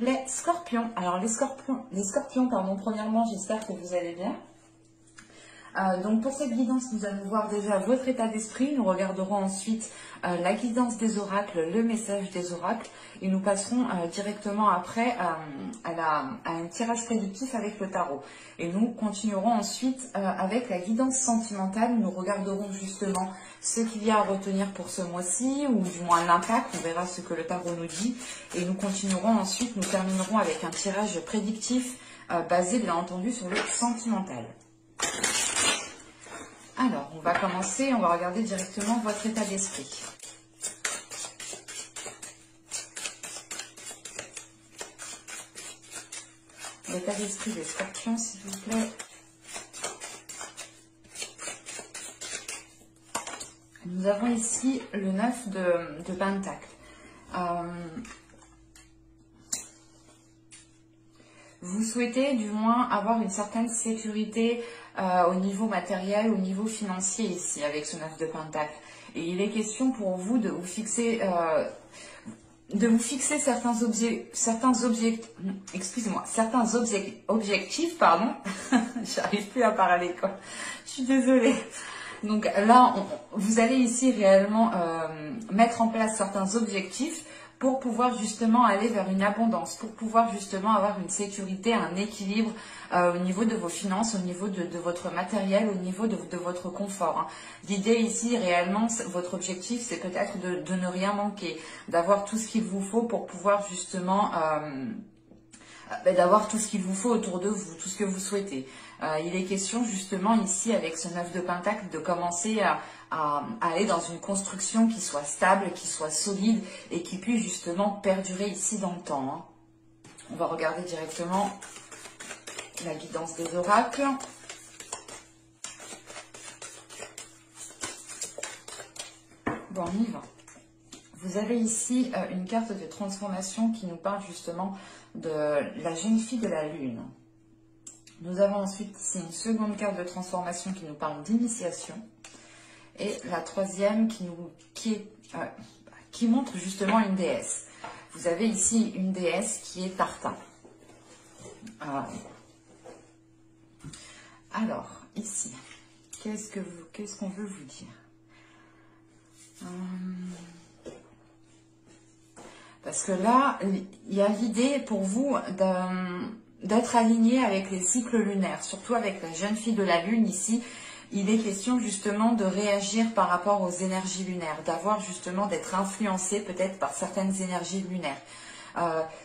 Les scorpions. Alors les scorpions, pardon, premièrement, j'espère que vous allez bien. Donc pour cette guidance, nous allons voir déjà votre état d'esprit. Nous regarderons ensuite la guidance des oracles, le message des oracles. Et nous passerons directement après à un tirage prédictif avec le tarot. Et nous continuerons ensuite avec la guidance sentimentale. Nous regarderons justement ce qu'il y a à retenir pour ce mois-ci, ou du moins l'impact. On verra ce que le tarot nous dit. Et nous continuerons ensuite, nous terminerons avec un tirage prédictif basé bien entendu sur le sentimental. Alors, on va commencer, on va regarder directement votre état d'esprit. L'état d'esprit des scorpions, s'il vous plaît. Nous avons ici le 9 de Pentacle. Vous souhaitez du moins avoir une certaine sécurité au niveau matériel, au niveau financier ici, avec ce 9 de Pentacle. Et il est question pour vous de vous fixer, certains objectifs, pardon. J'arrive plus à parler, quoi. Je suis désolée. Donc là, vous allez ici réellement mettre en place certains objectifs pour pouvoir justement aller vers une abondance, pour pouvoir justement avoir une sécurité, un équilibre au niveau de vos finances, au niveau de votre matériel, au niveau de votre confort. Hein. L'idée ici, réellement, votre objectif, c'est peut-être de ne rien manquer, d'avoir tout ce qu'il vous faut pour pouvoir justement... d'avoir tout ce qu'il vous faut autour de vous, tout ce que vous souhaitez. Il est question justement ici avec ce 9 de Pentacle de commencer à aller dans une construction qui soit stable, qui soit solide et qui puisse justement perdurer ici dans le temps. Hein. On va regarder directement la guidance des oracles. Bon, on y va. Vous avez ici une carte de transformation qui nous parle justement de la jeune fille de la lune. Nous avons ensuite ici une seconde carte de transformation qui nous parle d'initiation. Et la troisième qui montre justement une déesse. Vous avez ici une déesse qui est Tartin. Alors, ici, qu'est-ce qu'on veut vous dire? Parce que là, il y a l'idée pour vous d'être aligné avec les cycles lunaires, surtout avec la jeune fille de la lune ici. Il est question justement de réagir par rapport aux énergies lunaires, d'avoir justement d'être influencé peut-être par certaines énergies lunaires.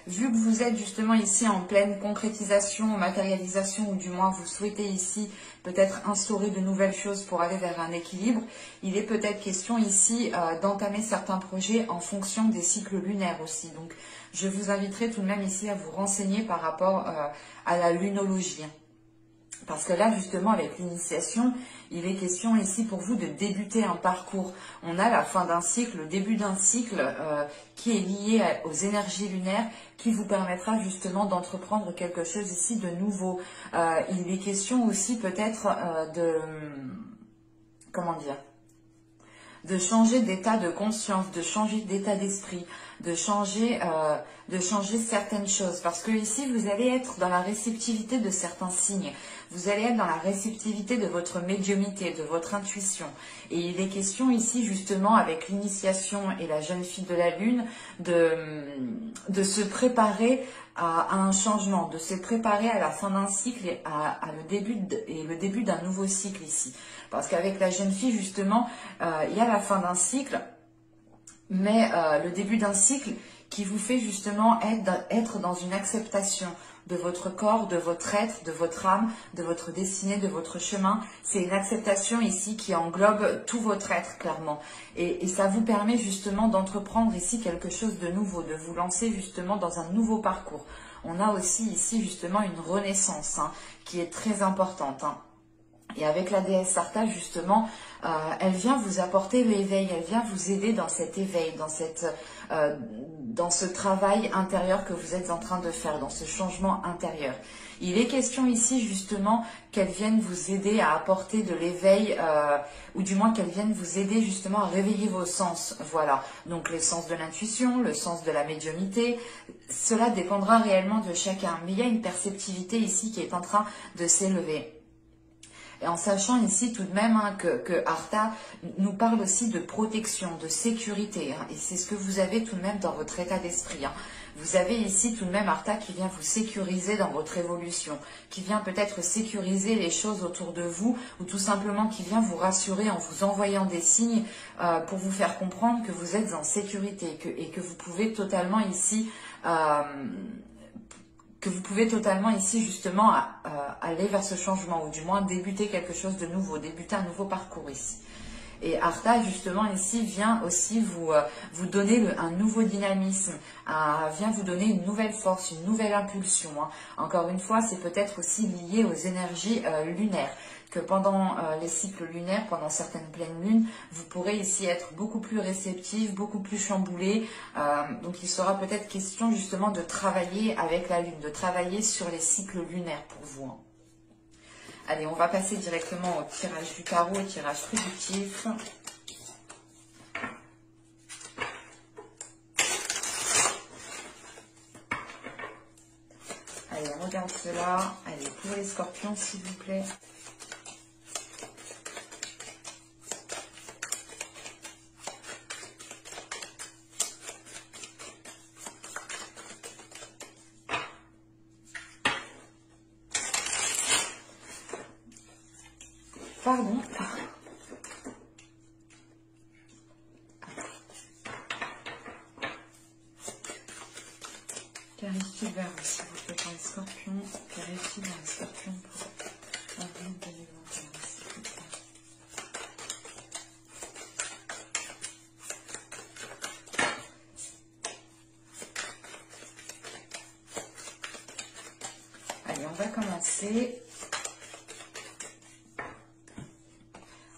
Vu que vous êtes justement ici en pleine concrétisation, matérialisation, ou du moins vous souhaitez ici peut-être instaurer de nouvelles choses pour aller vers un équilibre, il est peut-être question ici d'entamer certains projets en fonction des cycles lunaires aussi. Donc je vous inviterai tout de même ici à vous renseigner par rapport à la lunologie. Parce que là, justement, avec l'initiation, il est question ici pour vous de débuter un parcours. On a la fin d'un cycle, le début d'un cycle qui est lié aux énergies lunaires, qui vous permettra justement d'entreprendre quelque chose ici de nouveau. Il est question aussi peut-être de changer d'état de conscience, de changer d'état d'esprit, de changer certaines choses. Parce que ici, vous allez être dans la réceptivité de certains signes. Vous allez être dans la réceptivité de votre médiumnité, de votre intuition. Et il est question ici, justement, avec l'initiation et la jeune fille de la lune, de se préparer à un changement, de se préparer à la fin d'un cycle et le début d'un nouveau cycle ici. Parce qu'avec la jeune fille, justement, il y a la fin d'un cycle, mais le début d'un cycle qui vous fait justement être dans une acceptation de votre corps, de votre être, de votre âme, de votre destinée, de votre chemin. C'est une acceptation ici qui englobe tout votre être, clairement. Et ça vous permet justement d'entreprendre ici quelque chose de nouveau, de vous lancer justement dans un nouveau parcours. On a aussi ici justement une renaissance qui est très importante. Et avec la déesse Artha, justement, elle vient vous apporter l'éveil, elle vient vous aider dans cet éveil, dans ce travail intérieur que vous êtes en train de faire, dans ce changement intérieur. Il est question ici justement qu'elle vienne vous aider à apporter de l'éveil, ou du moins qu'elle vienne vous aider justement à réveiller vos sens. Voilà, donc les sens de l'intuition, le sens de la médiumnité, cela dépendra réellement de chacun. Mais il y a une perceptivité ici qui est en train de s'élever. Et en sachant ici tout de même que Artha nous parle aussi de protection, de sécurité. Et c'est ce que vous avez tout de même dans votre état d'esprit. Vous avez ici tout de même Artha qui vient vous sécuriser dans votre évolution, qui vient peut-être sécuriser les choses autour de vous, ou tout simplement qui vient vous rassurer en vous envoyant des signes pour vous faire comprendre que vous êtes en sécurité et que vous pouvez totalement ici... justement aller vers ce changement, ou du moins débuter quelque chose de nouveau, débuter un nouveau parcours ici. Et Artha, justement, ici, vient aussi vous donner un nouveau dynamisme, vient vous donner une nouvelle force, une nouvelle impulsion. Encore une fois, c'est peut-être aussi lié aux énergies lunaires, que pendant les cycles lunaires, pendant certaines pleines lunes, vous pourrez ici être beaucoup plus réceptif, beaucoup plus chamboulé. Donc il sera peut-être question justement de travailler avec la lune, de travailler sur les cycles lunaires pour vous. Allez, on va passer directement au tirage du tarot, au tirage prédictif. Allez, on regarde cela. Allez, pour les scorpions, s'il vous plaît. Pardon. Clarifiez vers vous, s'il vous plaît, pour les scorpions. Clarifiez vers les scorpions pour avril 2021, s'il vous plaît. Allez, on va commencer.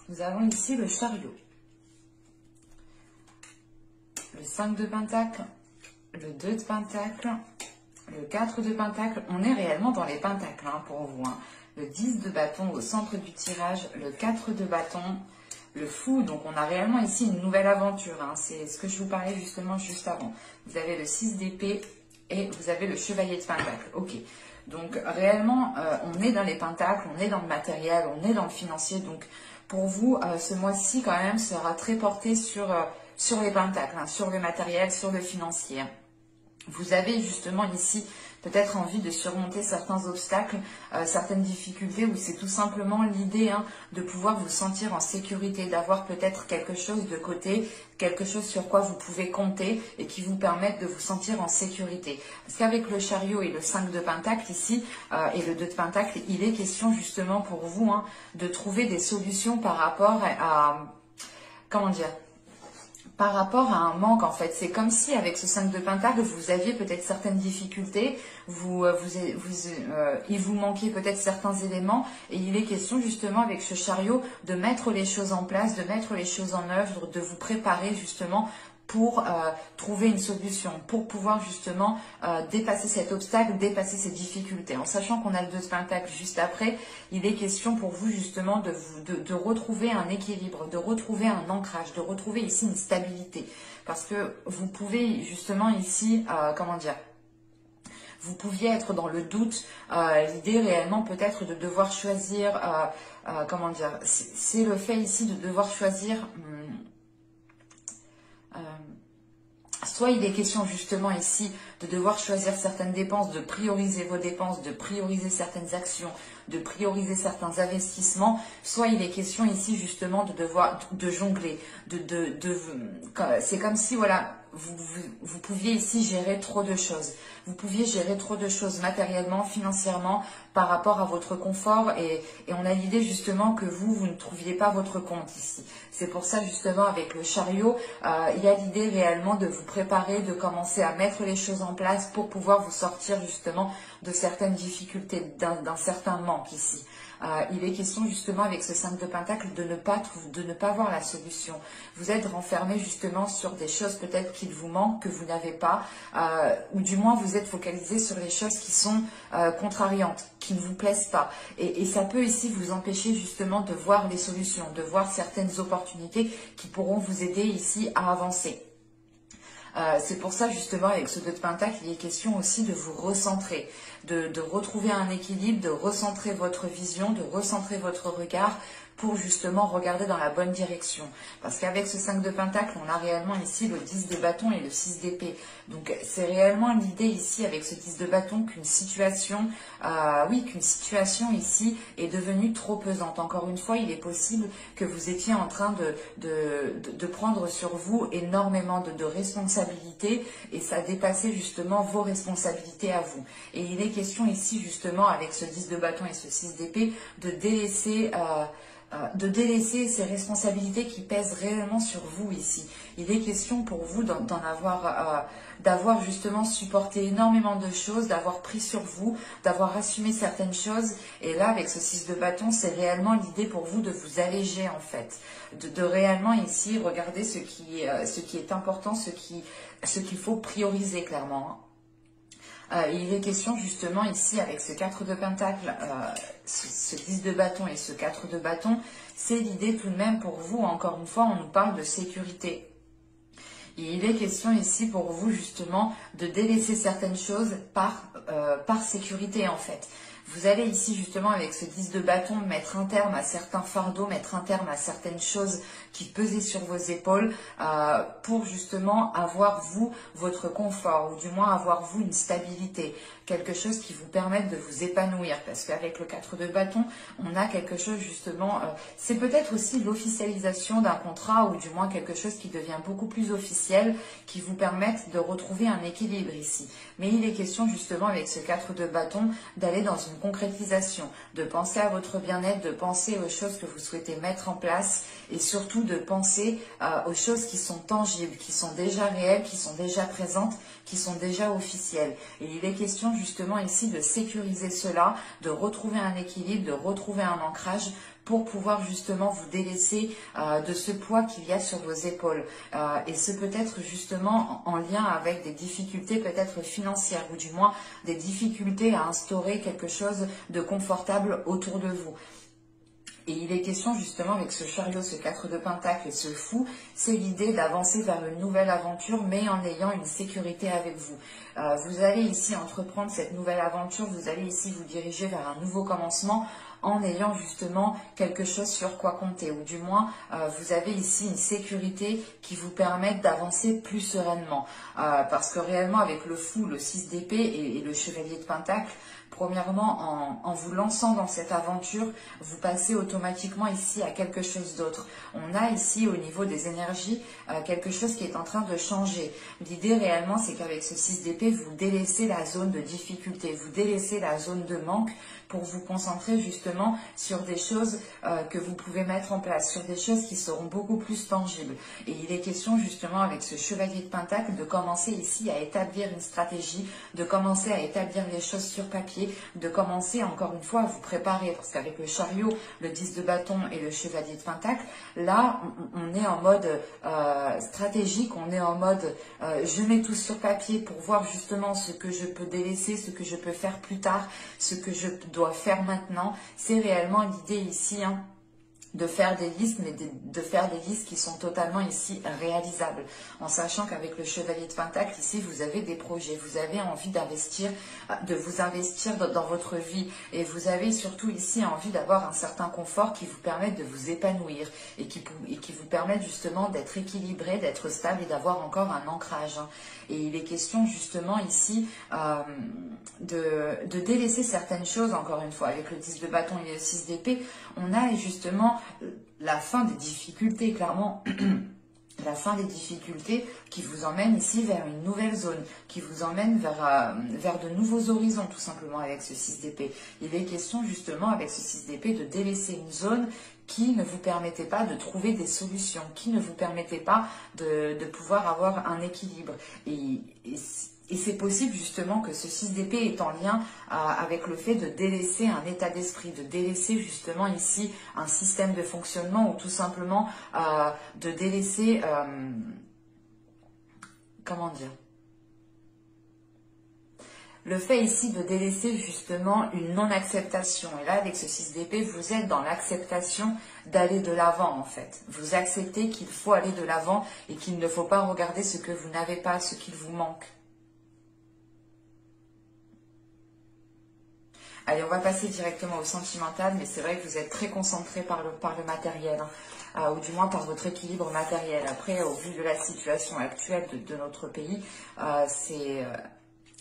Nous avons ici le chariot, le 5 de pentacle, le 2 de pentacle, le 4 de pentacle. On est réellement dans les pentacles pour vous. Le 10 de bâton au centre du tirage, le 4 de bâton, le fou. Donc on a réellement ici une nouvelle aventure. C'est ce que je vous parlais justement juste avant. Vous avez le 6 d'épée et vous avez le chevalier de pentacle. Ok. Donc réellement, on est dans les pentacles, on est dans le matériel, on est dans le financier. Donc pour vous, ce mois-ci, quand même, sera très porté sur les pentacles, sur le matériel, sur le financier. Vous avez justement ici peut-être envie de surmonter certains obstacles, certaines difficultés, où c'est tout simplement l'idée de pouvoir vous sentir en sécurité, d'avoir peut-être quelque chose de côté, quelque chose sur quoi vous pouvez compter et qui vous permette de vous sentir en sécurité. Parce qu'avec le chariot et le 5 de pentacle ici, et le 2 de pentacle, il est question justement pour vous de trouver des solutions par rapport à comment dire, par rapport à un manque en fait. C'est comme si avec ce 5 de pentacle, vous aviez peut-être certaines difficultés, il vous manquait peut-être certains éléments, et il est question justement avec ce chariot de mettre les choses en place, de mettre les choses en œuvre, de vous préparer justement pour trouver une solution, pour pouvoir justement dépasser cet obstacle, dépasser ces difficultés. En sachant qu'on a le 2 de pentacle juste après, il est question pour vous justement de retrouver un équilibre, de retrouver un ancrage, de retrouver ici une stabilité. Parce que vous pouvez justement ici, comment dire, vous pouviez être dans le doute, l'idée réellement peut-être de devoir choisir, comment dire, c'est le fait ici de devoir choisir... soit il est question justement ici de devoir choisir certaines dépenses, de prioriser vos dépenses, de prioriser certaines actions, de prioriser certains investissements, soit il est question ici justement de devoir de jongler, c'est comme si voilà, vous pouviez ici gérer trop de choses. Vous pouviez gérer trop de choses matériellement, financièrement, par rapport à votre confort, et on a l'idée justement que vous ne trouviez pas votre compte ici. C'est pour ça justement avec le chariot, il y a l'idée réellement de vous préparer, de commencer à mettre les choses en en place pour pouvoir vous sortir justement de certaines difficultés, d'un certain manque ici. Il est question justement avec ce 5 de Pentacle de ne pas voir la solution. Vous êtes renfermé justement sur des choses peut-être qu'il vous manque, que vous n'avez pas, ou du moins vous êtes focalisé sur les choses qui sont contrariantes, qui ne vous plaisent pas. Et ça peut ici vous empêcher justement de voir les solutions, de voir certaines opportunités qui pourront vous aider ici à avancer. C'est pour ça justement avec ce 2 de Pentacle, il est question aussi de vous recentrer, de retrouver un équilibre, de recentrer votre vision, de recentrer votre regard pour justement regarder dans la bonne direction. Parce qu'avec ce 5 de Pentacle, on a réellement ici le 10 de bâton et le 6 d'épée. Donc c'est réellement l'idée ici avec ce 10 de bâton qu'une situation, qu'une situation ici est devenue trop pesante. Encore une fois, il est possible que vous étiez en train de prendre sur vous énormément de responsabilités et ça dépassait justement vos responsabilités à vous. Et il est question ici justement avec ce 10 de bâton et ce 6 d'épée de délaisser ces responsabilités qui pèsent réellement sur vous ici. Il est question pour vous d'avoir justement supporté énormément de choses, d'avoir pris sur vous, d'avoir assumé certaines choses. Et là, avec ce 6 de bâton, c'est réellement l'idée pour vous de vous alléger en fait. De réellement ici regarder ce qui est important, ce qu'il faut prioriser clairement. Il est question justement ici avec ce 4 de Pentacle, ce 10 de bâton et ce 4 de bâton, c'est l'idée tout de même pour vous, encore une fois, on nous parle de sécurité. Et il est question ici pour vous justement de délaisser certaines choses par sécurité en fait. Vous allez ici justement avec ce 10 de bâton mettre un terme à certains fardeaux, mettre un terme à certaines choses qui pesaient sur vos épaules pour justement avoir vous votre confort ou du moins avoir vous une stabilité, quelque chose qui vous permette de vous épanouir parce qu'avec le 4 de bâton, on a quelque chose justement, c'est peut-être aussi l'officialisation d'un contrat ou du moins quelque chose qui devient beaucoup plus officiel qui vous permette de retrouver un équilibre ici. Mais il est question justement avec ce 4 de bâton d'aller dans une concrétisation, de penser à votre bien-être, de penser aux choses que vous souhaitez mettre en place et surtout de penser aux choses qui sont tangibles, qui sont déjà réelles, qui sont déjà présentes, qui sont déjà officielles. Et il est question justement ici de sécuriser cela, de retrouver un équilibre, de retrouver un ancrage pour pouvoir justement vous délaisser de ce poids qu'il y a sur vos épaules. Et ce peut être justement en lien avec des difficultés peut-être financières ou du moins des difficultés à instaurer quelque chose de confortable autour de vous. Et il est question justement avec ce chariot, ce 4 de Pentacle et ce fou, c'est l'idée d'avancer vers une nouvelle aventure mais en ayant une sécurité avec vous. Vous allez ici entreprendre cette nouvelle aventure, vous allez ici vous diriger vers un nouveau commencement en ayant justement quelque chose sur quoi compter ou du moins vous avez ici une sécurité qui vous permette d'avancer plus sereinement parce que réellement avec le fou, le 6 d'épée et le chevalier de Pentacle, premièrement, en vous lançant dans cette aventure, vous passez automatiquement ici à quelque chose d'autre. On a ici au niveau des énergies quelque chose qui est en train de changer. L'idée réellement, c'est qu'avec ce 6 d'épée, vous délaissez la zone de difficulté, vous délaissez la zone de manque pour vous concentrer justement sur des choses que vous pouvez mettre en place, sur des choses qui seront beaucoup plus tangibles. Et il est question justement avec ce chevalier de Pentacle de commencer ici à établir une stratégie, de commencer à établir les choses sur papier, de commencer encore une fois à vous préparer parce qu'avec le chariot, le 10 de bâton et le chevalier de Pentacle, là on est en mode stratégique, on est en mode je mets tout sur papier pour voir justement ce que je peux délaisser, ce que je peux faire plus tard, ce que je dois faire maintenant. C'est réellement l'idée ici de faire des listes, mais de faire des listes qui sont totalement ici réalisables, en sachant qu'avec le chevalier de Pentacle, ici, vous avez des projets, vous avez envie d'investir, de vous investir dans votre vie, et vous avez surtout ici envie d'avoir un certain confort qui vous permette de vous épanouir, et qui vous permette justement d'être équilibré, d'être stable, et d'avoir encore un ancrage. Et il est question justement ici de délaisser certaines choses, encore une fois, avec le 10 de bâton et le 6 d'épée, on a justement la fin des difficultés, clairement, la fin des difficultés qui vous emmène ici vers une nouvelle zone, qui vous emmène vers de nouveaux horizons, tout simplement, avec ce 6 d'épée. Il est question justement, avec ce 6 d'épée, de délaisser une zone qui ne vous permettait pas de trouver des solutions, qui ne vous permettait pas de pouvoir avoir un équilibre. Et Et c'est possible justement que ce 6 d'épée est en lien avec le fait de délaisser un état d'esprit, de délaisser justement ici un système de fonctionnement ou tout simplement de délaisser, comment dire, le fait ici de délaisser justement une non-acceptation. Et là, avec ce 6 d'épée, vous êtes dans l'acceptation d'aller de l'avant en fait. Vous acceptez qu'il faut aller de l'avant et qu'il ne faut pas regarder ce que vous n'avez pas, ce qu'il vous manque. Allez, on va passer directement au sentimental, mais c'est vrai que vous êtes très concentré par le matériel, hein, ou du moins par votre équilibre matériel. Après, au vu de la situation actuelle de notre pays, c'est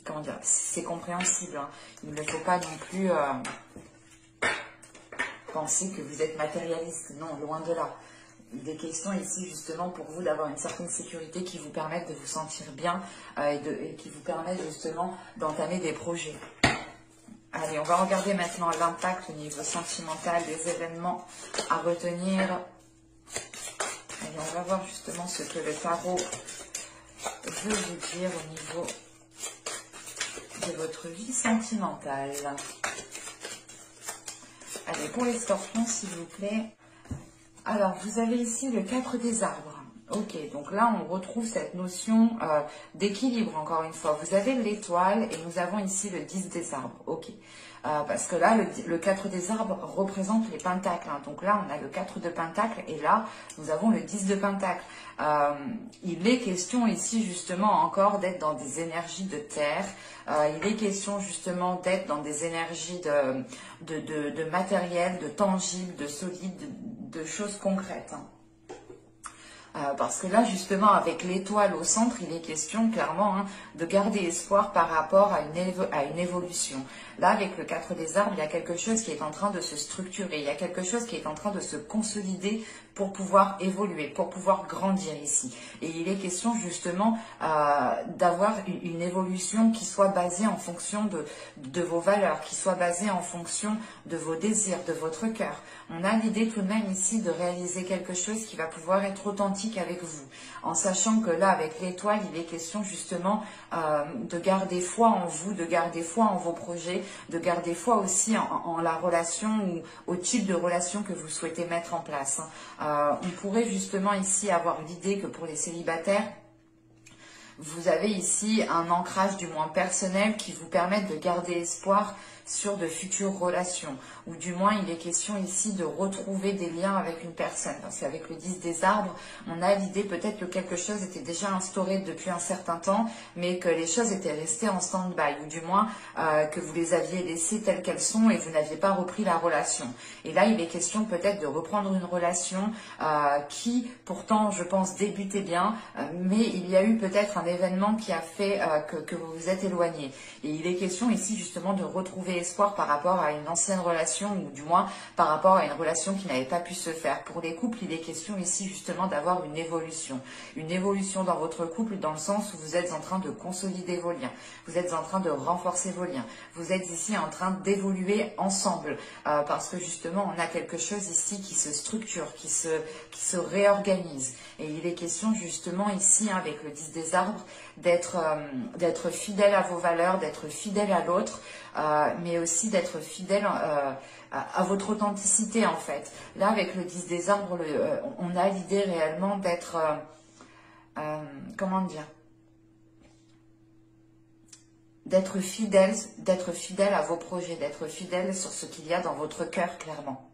comment dire, c'est compréhensible. Hein. Il ne faut pas non plus penser que vous êtes matérialiste. Non, loin de là. Il est question ici justement pour vous d'avoir une certaine sécurité qui vous permette de vous sentir bien et qui vous permette justement d'entamer des projets. Allez, on va regarder maintenant l'impact au niveau sentimental des événements à retenir. Allez, on va voir justement ce que le tarot veut vous dire au niveau de votre vie sentimentale. Allez, pour les scorpions, s'il vous plaît. Alors, vous avez ici le 4 des arbres. Ok, donc là, on retrouve cette notion d'équilibre, encore une fois. Vous avez l'étoile et nous avons ici le 10 des arbres. Ok, parce que là, le 4 des arbres représente les pentacles. Hein. Donc là, on a le 4 de pentacles et là, nous avons le 10 de pentacles. Il est question ici, justement, encore d'être dans des énergies de terre. Il est question, justement, d'être dans des énergies de matériel, de tangible, de solide, de choses concrètes. Hein. Parce que là, justement, avec l'étoile au centre, il est question clairement hein, de garder espoir par rapport à une évolution. Là, avec le 4 des arbres, il y a quelque chose qui est en train de se structurer, il y a quelque chose qui est en train de se consolider pour pouvoir évoluer, pour pouvoir grandir ici. Et il est question justement d'avoir une évolution qui soit basée en fonction de vos valeurs, qui soit basée en fonction de vos désirs, de votre cœur. On a l'idée tout de même ici de réaliser quelque chose qui va pouvoir être authentique avec vous, en sachant que là, avec l'étoile, il est question justement de garder foi en vous, de garder foi en vos projets, de garder foi aussi en la relation ou au type de relation que vous souhaitez mettre en place. On pourrait justement ici avoir l'idée que pour les célibataires, vous avez ici un ancrage du moins personnel qui vous permet de garder espoir sur de futures relations, ou du moins il est question ici de retrouver des liens avec une personne, parce qu'avec le 10 des arbres, on a l'idée peut-être que quelque chose était déjà instauré depuis un certain temps, mais que les choses étaient restées en stand-by, ou du moins que vous les aviez laissées telles qu'elles sont et vous n'aviez pas repris la relation. Et là, il est question peut-être de reprendre une relation qui, pourtant, je pense, débutait bien, mais il y a eu peut-être un événement qui a fait que vous vous êtes éloigné. Et il est question ici justement de retrouver espoir par rapport à une ancienne relation ou du moins par rapport à une relation qui n'avait pas pu se faire. Pour les couples, il est question ici justement d'avoir une évolution dans votre couple dans le sens où vous êtes en train de consolider vos liens, vous êtes en train de renforcer vos liens, vous êtes ici en train d'évoluer ensemble parce que justement on a quelque chose ici qui se structure, qui se réorganise et il est question justement ici avec le 10 des arbres d'être fidèle à vos valeurs, d'être fidèle à l'autre, mais aussi d'être fidèle à votre authenticité en fait. Là avec le 10 des arbres, on a l'idée réellement d'être, comment dire, d'être fidèle à vos projets, d'être fidèle sur ce qu'il y a dans votre cœur clairement.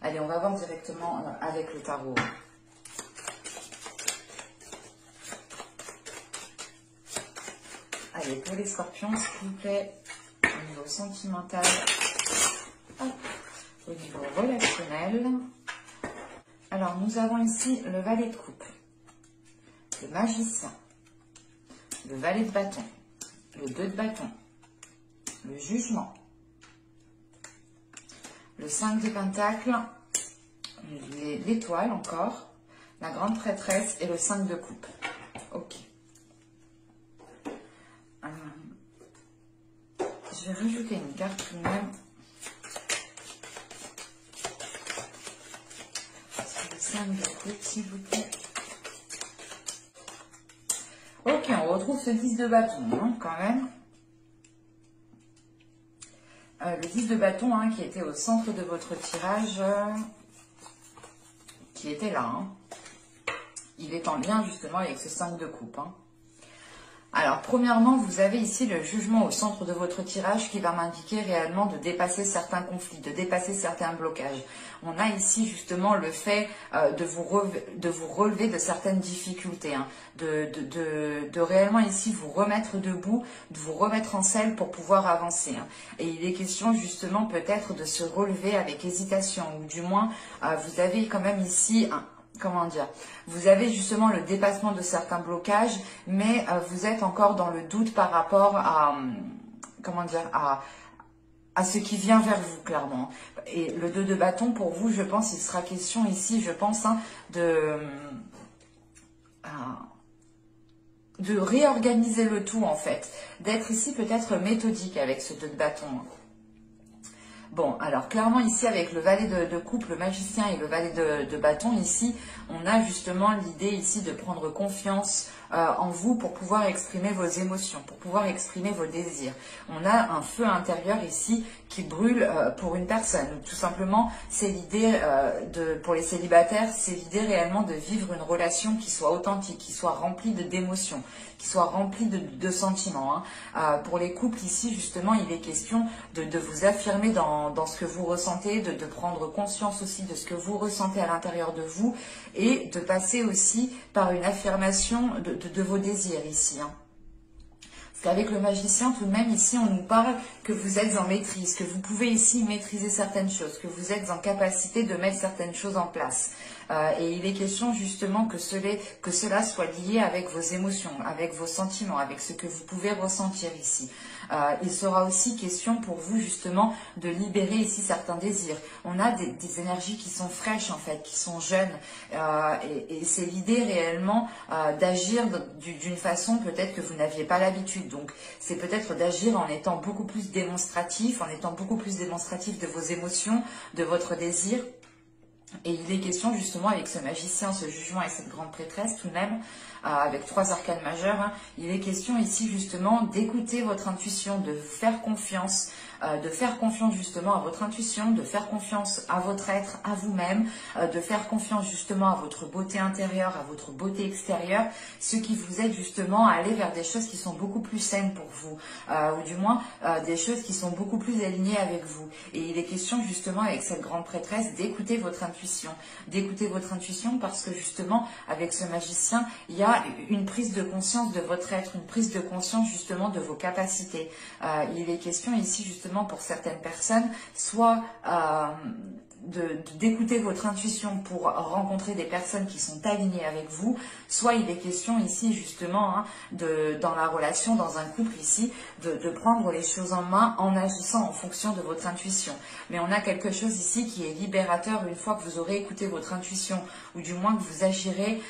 Allez, on va voir directement avec le tarot. Allez, pour les scorpions, s'il vous plaît, au niveau sentimental, hop, au niveau relationnel. Alors, nous avons ici le valet de coupe, le magicien, le valet de bâton, le 2 de bâton, le jugement, le 5 de pentacle, l'étoile encore, la grande prêtresse et le 5 de coupe. Ok. Je vais rajouter une carte tout de même. Le 5 de coupe, s'il vous plaît. retrouve ce 10 de bâton, hein, quand même. Le 10 de bâton, hein, qui était au centre de votre tirage, qui était là. Hein. Il est en lien justement avec ce 5 de coupe. Hein. Alors, premièrement, vous avez ici le jugement au centre de votre tirage qui va m'indiquer réellement de dépasser certains conflits, de dépasser certains blocages. On a ici justement le fait de vous relever de certaines difficultés, hein, de réellement ici vous remettre debout, de vous remettre en selle pour pouvoir avancer. Hein. Et il est question justement peut-être de se relever avec hésitation, ou du moins vous avez quand même ici comment dire, vous avez justement le dépassement de certains blocages, mais vous êtes encore dans le doute par rapport à, comment dire, à ce qui vient vers vous, clairement. Et le 2 de bâton, pour vous, je pense, il sera question ici, je pense, hein, de réorganiser le tout, en fait. D'être ici peut-être méthodique avec ce 2 de bâton. Bon, alors clairement ici avec le valet de coupe, le magicien et le valet de bâton, ici, on a justement l'idée ici de prendre confiance en vous pour pouvoir exprimer vos émotions, pour pouvoir exprimer vos désirs. On a un feu intérieur ici qui brûle pour une personne. Tout simplement, c'est l'idée pour les célibataires, c'est l'idée réellement de vivre une relation qui soit authentique, qui soit remplie d'émotions, qui soit remplie de sentiments. Hein. Pour les couples ici, justement, il est question de vous affirmer dans ce que vous ressentez, de prendre conscience aussi de ce que vous ressentez à l'intérieur de vous et de passer aussi par une affirmation de vos désirs ici. Hein. Parce qu'avec le magicien, tout de même, ici, on nous parle que vous êtes en maîtrise, que vous pouvez ici maîtriser certaines choses, que vous êtes en capacité de mettre certaines choses en place. Et il est question justement que cela soit lié avec vos émotions, avec vos sentiments, avec ce que vous pouvez ressentir ici. Il sera aussi question pour vous justement de libérer ici certains désirs. On a des énergies qui sont fraîches en fait, qui sont jeunes. Et c'est l'idée réellement d'agir d'une façon peut-être que vous n'aviez pas l'habitude. Donc c'est peut-être d'agir en étant beaucoup plus démonstratif, de vos émotions, de votre désir. Et il est question justement avec ce magicien, ce jugement et cette grande prêtresse tout de même, avec 3 arcanes majeures, hein, il est question ici justement d'écouter votre intuition, de vous faire confiance, justement à votre intuition, de faire confiance à votre être, à vous-même, de faire confiance justement à votre beauté intérieure, à votre beauté extérieure, ce qui vous aide justement à aller vers des choses qui sont beaucoup plus saines pour vous, ou du moins des choses qui sont beaucoup plus alignées avec vous. Et il est question justement avec cette grande prêtresse d'écouter votre intuition, parce que justement avec ce magicien, il y a une prise de conscience de votre être, une prise de conscience justement de vos capacités. Il est question ici justement pour certaines personnes, soit d'écouter votre intuition pour rencontrer des personnes qui sont alignées avec vous, soit il est question ici justement hein, dans la relation, dans un couple ici, de prendre les choses en main en agissant en fonction de votre intuition. Mais on a quelque chose ici qui est libérateur une fois que vous aurez écouté votre intuition, ou du moins que vous agirez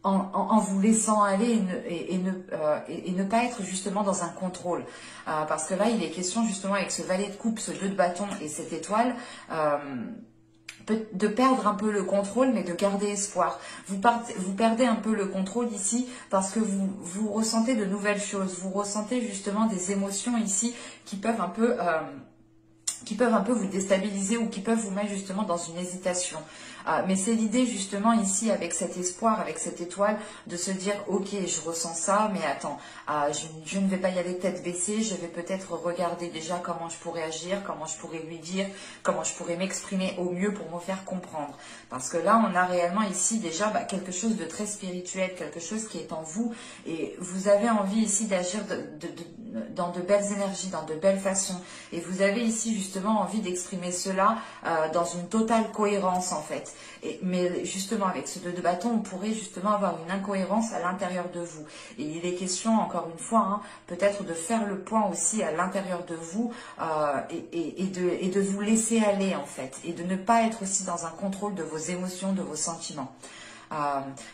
en vous laissant aller et ne pas être justement dans un contrôle. Parce que là, il est question justement avec ce valet de coupe, ce 2 de bâton et cette étoile, de perdre un peu le contrôle, mais de garder espoir. Vous perdez un peu le contrôle ici parce que vous ressentez de nouvelles choses. Vous ressentez justement des émotions ici qui peuvent un peu vous déstabiliser ou qui peuvent vous mettre justement dans une hésitation. Mais c'est l'idée justement ici avec cet espoir, avec cette étoile, de se dire ok, je ressens ça, mais attends, je ne vais pas y aller tête baissée, je vais peut-être regarder déjà comment je pourrais agir, comment je pourrais lui dire, comment je pourrais m'exprimer au mieux pour me faire comprendre. Parce que là, on a réellement ici déjà quelque chose de très spirituel, quelque chose qui est en vous, et vous avez envie ici d'agir dans de belles énergies, dans de belles façons. Et vous avez ici justement envie d'exprimer cela dans une totale cohérence en fait. Mais justement avec ce 2 de bâton, on pourrait justement avoir une incohérence à l'intérieur de vous. Et il est question encore une fois, hein, peut-être de faire le point aussi à l'intérieur de vous et de vous laisser aller en fait. Et de ne pas être aussi dans un contrôle de vos émotions, de vos sentiments.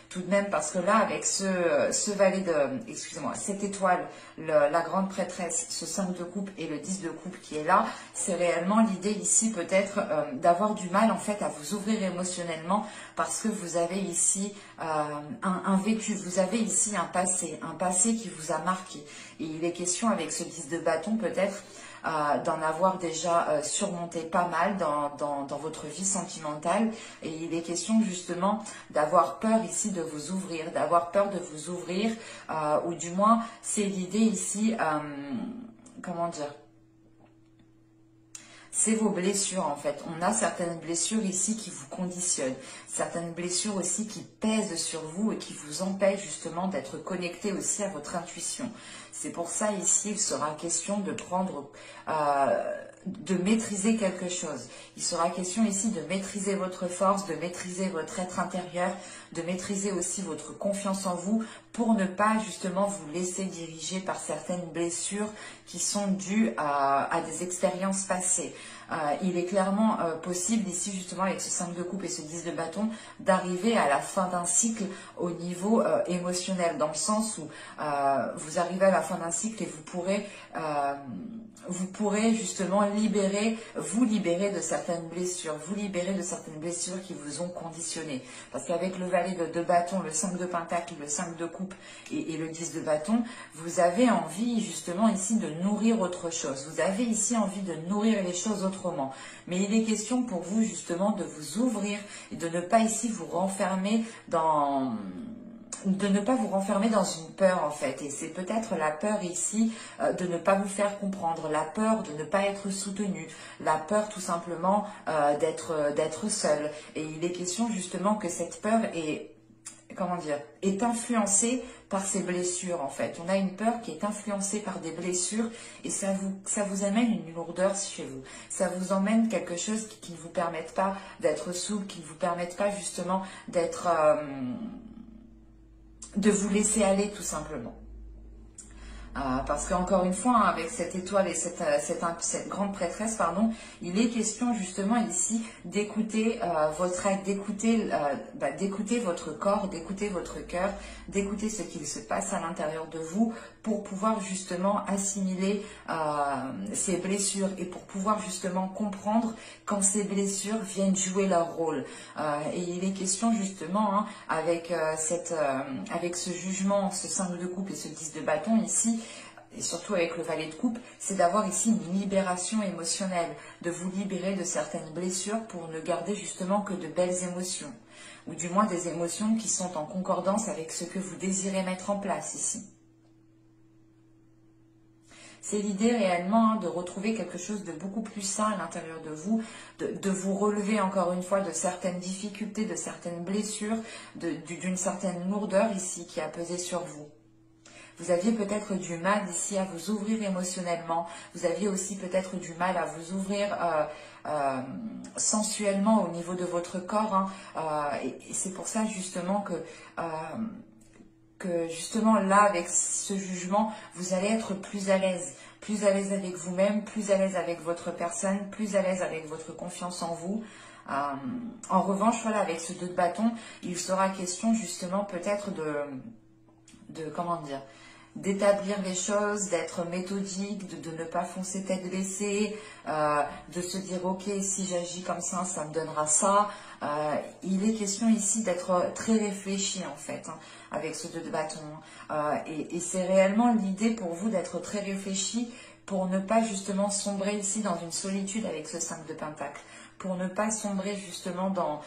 tout de même, parce que là, avec ce valet de, excusez-moi, cette étoile, la grande prêtresse, ce 5 de coupe et le 10 de coupe qui est là, c'est réellement l'idée ici peut-être d'avoir du mal en fait à vous ouvrir émotionnellement, parce que vous avez ici un vécu, vous avez ici un passé qui vous a marqué. Et il est question avec ce 10 de bâton peut-être d'en avoir déjà surmonté pas mal dans votre vie sentimentale, et il est question justement d'avoir peur ici de vous ouvrir, ou du moins c'est l'idée ici, comment dire, c'est vos blessures en fait. On a certaines blessures ici qui vous conditionnent, certaines blessures aussi qui pèsent sur vous et qui vous empêchent justement d'être connecté aussi à votre intuition. C'est pour ça ici il sera question de prendre, de maîtriser quelque chose. Il sera question ici de maîtriser votre force, de maîtriser votre être intérieur, de maîtriser aussi votre confiance en vous pour ne pas justement vous laisser diriger par certaines blessures qui sont dues à des expériences passées. Il est clairement possible ici justement avec ce 5 de coupe et ce 10 de bâton d'arriver à la fin d'un cycle au niveau émotionnel, dans le sens où vous arrivez à la fin d'un cycle et vous pourrez justement vous libérer de certaines blessures, qui vous ont conditionné. Parce qu'avec le valet de bâton, le 5 de pentacle, le 5 de coupe et le 10 de bâton, vous avez envie justement ici de nourrir autre chose. Vous avez ici envie de nourrir les choses autrement. Mais il est question pour vous justement de vous ouvrir et de ne pas ici vous renfermer dans une peur en fait, et c'est peut-être la peur ici de ne pas vous faire comprendre, la peur de ne pas être soutenu, la peur tout simplement d'être seul. Et il est question justement que cette peur est influencée par ces blessures en fait. On a une peur qui est influencée par des blessures et ça vous amène une lourdeur chez vous. Ça vous emmène quelque chose qui ne vous permette pas d'être souple, qui ne vous permette pas justement de vous laisser aller tout simplement. Parce qu'encore une fois, hein, avec cette étoile et cette grande prêtresse, pardon, il est question justement ici d'écouter votre être, d'écouter votre corps, d'écouter votre cœur, d'écouter ce qu'il se passe à l'intérieur de vous pour pouvoir justement assimiler ces blessures et pour pouvoir justement comprendre quand ces blessures viennent jouer leur rôle. Et il est question justement, hein, avec ce jugement, ce 5 de coupe et ce 10 de bâton ici, et surtout avec le valet de coupe, c'est d'avoir ici une libération émotionnelle, de vous libérer de certaines blessures pour ne garder justement que de belles émotions, ou du moins des émotions qui sont en concordance avec ce que vous désirez mettre en place ici. C'est l'idée réellement, hein, de retrouver quelque chose de beaucoup plus sain à l'intérieur de vous, de vous relever encore une fois de certaines difficultés, de certaines blessures, d'une certaine lourdeur ici qui a pesé sur vous. Vous aviez peut-être du mal ici à vous ouvrir émotionnellement. Vous aviez aussi peut-être du mal à vous ouvrir sensuellement au niveau de votre corps. Hein. Et c'est pour ça justement que justement là, avec ce jugement, vous allez être plus à l'aise avec vous-même, plus à l'aise avec votre personne, plus à l'aise avec votre confiance en vous. En revanche, voilà, avec ce 2 de bâton, il sera question justement peut-être comment dire, d'établir les choses, d'être méthodique, de ne pas foncer tête baissée, de se dire ok, si j'agis comme ça me donnera ça. Il est question ici d'être très réfléchi en fait, hein, avec ce 2 de bâton. Et c'est réellement l'idée pour vous d'être très réfléchi pour ne pas justement sombrer ici dans une solitude avec ce 5 de pentacle, pour ne pas sombrer justement dans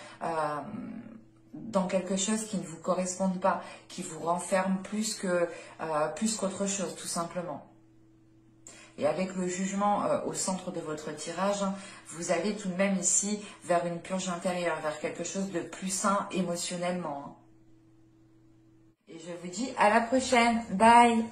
quelque chose qui ne vous corresponde pas, qui vous renferme plus qu'autre chose, tout simplement. Et avec le jugement au centre de votre tirage, vous allez tout de même ici vers une purge intérieure, vers quelque chose de plus sain émotionnellement. Et je vous dis à la prochaine. Bye!